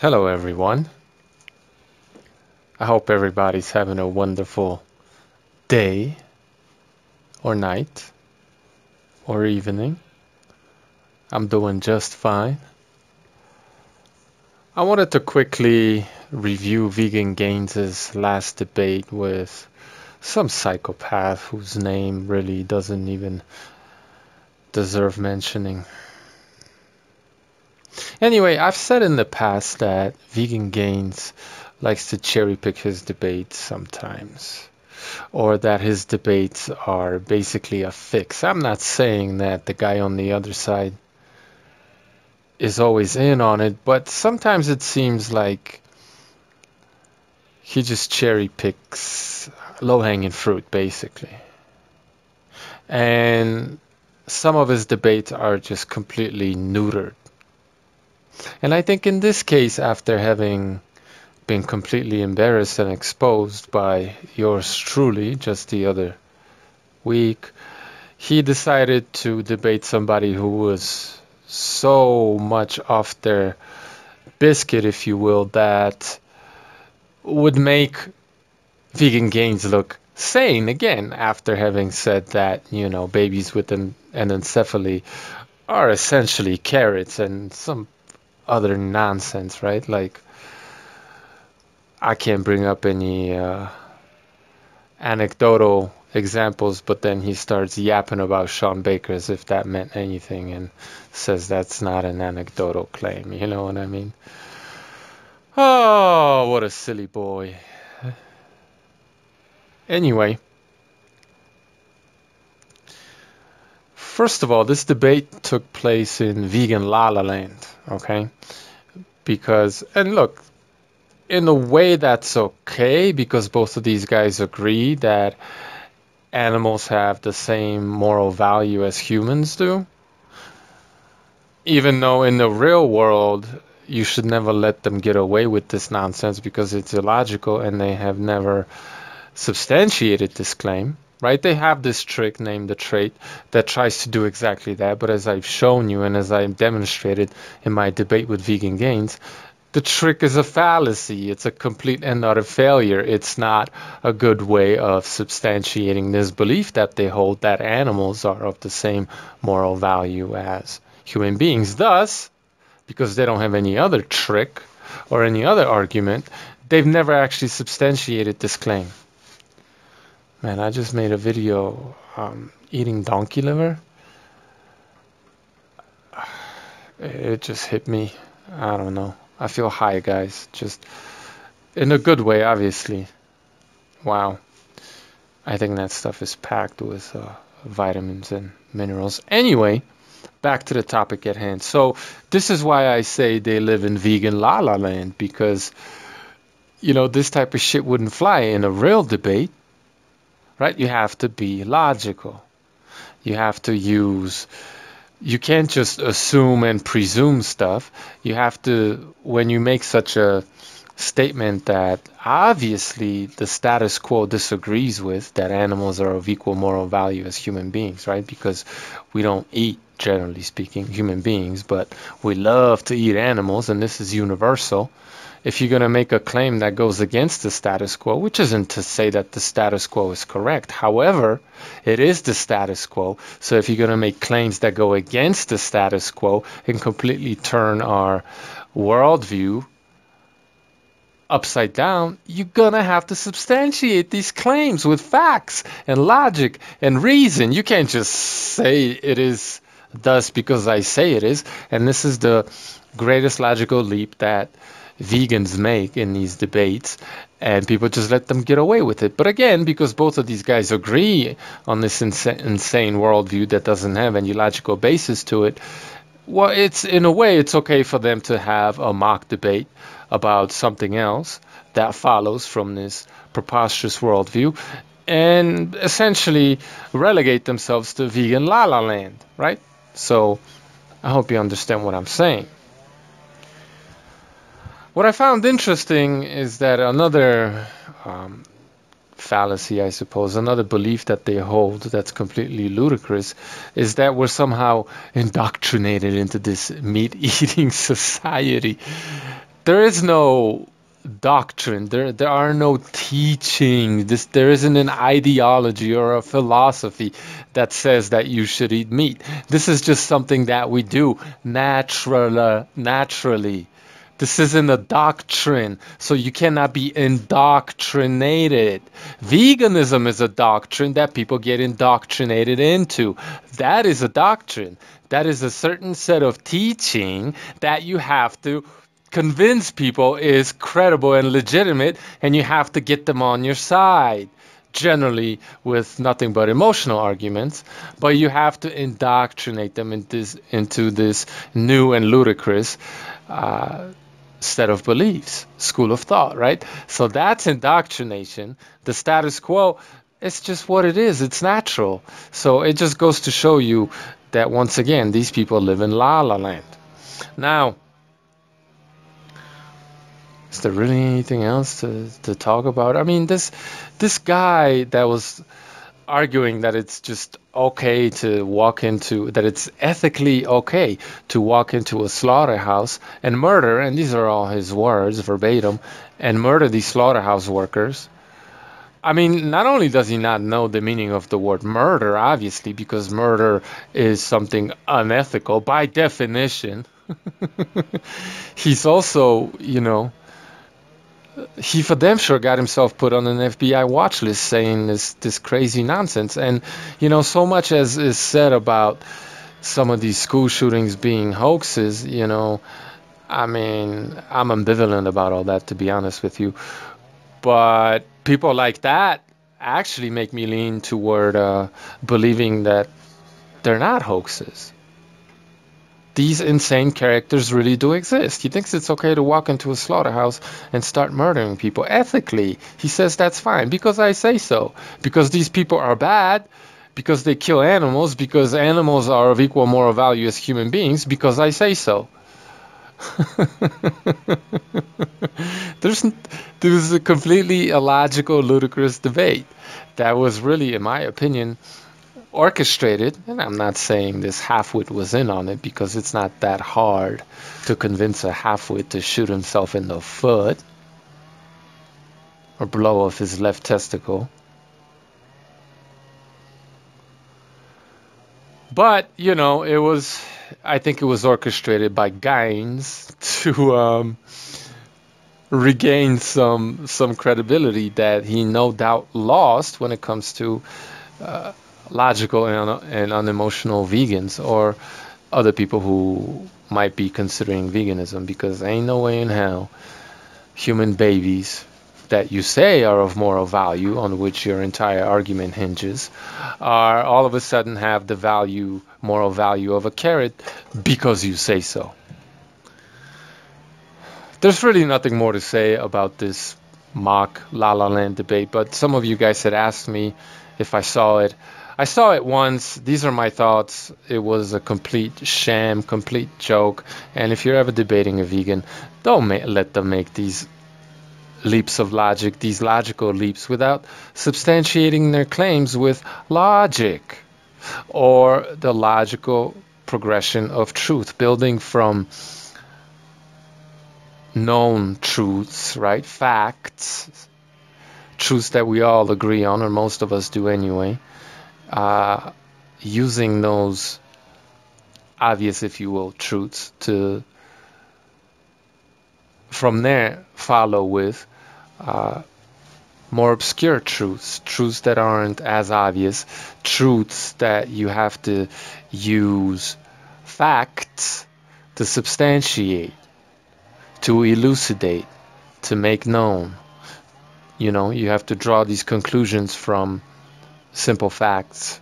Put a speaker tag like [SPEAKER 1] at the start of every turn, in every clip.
[SPEAKER 1] Hello everyone. I hope everybody's having a wonderful day or night or evening. I'm doing just fine. I wanted to quickly review Vegan Gaines' last debate with some psychopath whose name really doesn't even deserve mentioning. Anyway, I've said in the past that Vegan Gaines likes to cherry pick his debates sometimes, or that his debates are basically a fix. I'm not saying that the guy on the other side is always in on it, but sometimes it seems like he just cherry picks low-hanging fruit, basically. And some of his debates are just completely neutered. And I think in this case, after having been completely embarrassed and exposed by yours truly just the other week, he decided to debate somebody who was so much off their biscuit, if you will, that would make Vegan Gaines look sane again after having said that, babies with an anencephaly are essentially carrots and some other nonsense, right? Like, I can't bring up any anecdotal examples, but then he starts yapping about Sean Baker as if that meant anything and says that's not an anecdotal claim. You know what I mean? Oh, what a silly boy. Anyway, first of all, this debate took place in vegan La La Land, okay? Because, and look, in a way that's okay because both of these guys agree that animals have the same moral value as humans do. Even though in the real world, you should never let them get away with this nonsense because it's illogical and they have never substantiated this claim, right? They have this trick named the trait that tries to do exactly that. But as I've shown you and as I've demonstrated in my debate with Vegan Gaines, the trick is a fallacy. It's a complete and utter failure. It's not a good way of substantiating this belief that they hold that animals are of the same moral value as human beings. Thus, because they don't have any other trick or any other argument, they've never actually substantiated this claim. Man, I just made a video eating donkey liver. It just hit me. I don't know. I feel high, guys. Just in a good way, obviously. Wow. I think that stuff is packed with vitamins and minerals. Anyway, back to the topic at hand. So this is why I say they live in vegan La La Land, because, this type of shit wouldn't fly in a real debate, right? You have to be logical. You have to use... You can't just assume and presume stuff. You have to, when you make such a statement that obviously the status quo disagrees with, that animals are of equal moral value as human beings, right? Because we don't eat, generally speaking, human beings, but we love to eat animals, and this is universal. If you're going to make a claim that goes against the status quo, which isn't to say that the status quo is correct. However, it is the status quo. So if you're going to make claims that go against the status quo and completely turn our worldview upside down, you're going to have to substantiate these claims with facts and logic and reason. You can't just say it is thus because I say it is. And this is the greatest logical leap that vegans make in these debates, and people just let them get away with it. But again, because both of these guys agree on this insane worldview that doesn't have any logical basis to it, well, it's in a way it's okay for them to have a mock debate about something else that follows from this preposterous worldview and essentially relegate themselves to vegan La La Land, right? So I hope you understand what I'm saying. What I found interesting is that another fallacy, I suppose, another belief that they hold that's completely ludicrous, is that we're somehow indoctrinated into this meat-eating society. there is no doctrine. There are no teaching. There isn't an ideology or a philosophy that says that you should eat meat. This is just something that we do naturally. This isn't a doctrine, so you cannot be indoctrinated. Veganism is a doctrine that people get indoctrinated into. That is a doctrine. That is a certain set of teaching that you have to convince people is credible and legitimate, and you have to get them on your side, generally with nothing but emotional arguments, but you have to indoctrinate them into this new and ludicrous set of beliefs, school of thought, right? So that's indoctrination. The status quo, it's just what it is. It's natural. So it just goes to show you that once again, these people live in La La Land. Now, is there really anything else to talk about? I mean, this guy that was arguing that it's just okay to walk into, that it's ethically okay to walk into a slaughterhouse and murder, and these are all his words verbatim, and murder these slaughterhouse workers. I mean, not only does he not know the meaning of the word murder, obviously, because murder is something unethical by definition, he's also, he for damn sure got himself put on an FBI watch list saying this crazy nonsense. And, so much as is said about some of these school shootings being hoaxes, I mean, I'm ambivalent about all that, to be honest with you. But people like that actually make me lean toward believing that they're not hoaxes. These insane characters really do exist. He thinks it's okay to walk into a slaughterhouse and start murdering people ethically. He says that's fine because I say so. Because these people are bad, because they kill animals, because animals are of equal moral value as human beings, because I say so. There's a completely illogical, ludicrous debate that was really, in my opinion, orchestrated, and I'm not saying this halfwit was in on it because it's not that hard to convince a halfwit to shoot himself in the foot or blow off his left testicle. But, I think it was orchestrated by Gaines to regain some credibility that he no doubt lost when it comes to logical and unemotional vegans or other people who might be considering veganism, because ain't no way in hell human babies that you say are of moral value, on which your entire argument hinges, are all of a sudden have the moral value of a carrot because you say so. There's really nothing more to say about this mock La La Land debate, but some of you guys had asked me if I saw it. I saw it once. These are my thoughts. It was a complete sham, complete joke. And if you're ever debating a vegan, don't let them make these leaps of logic, these logical leaps, without substantiating their claims with logic or the logical progression of truth, building from known truths, right? Facts, truths that we all agree on, or most of us do anyway. Using those obvious, if you will, truths to from there follow with more obscure truths that aren't as obvious, truths that you have to use facts to substantiate, to elucidate, to make known. You have to draw these conclusions from simple facts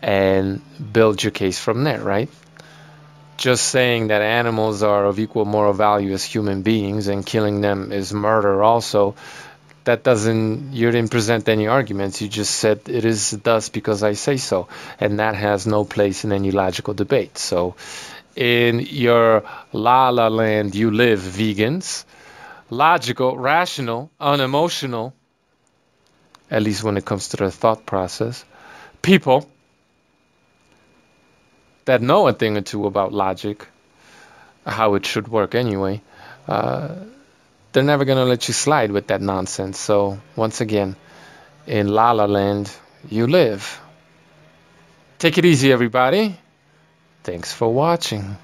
[SPEAKER 1] and build your case from there, right? Just saying that animals are of equal moral value as human beings and killing them is murder also, you didn't present any arguments. You just said it is thus because I say so, and that has no place in any logical debate. So in your La La Land you live, vegans, logical, rational, unemotional, at least when it comes to their thought process, people that know a thing or two about logic, how it should work anyway, they're never gonna let you slide with that nonsense. So once again, in La La Land, you live. Take it easy, everybody. Thanks for watching.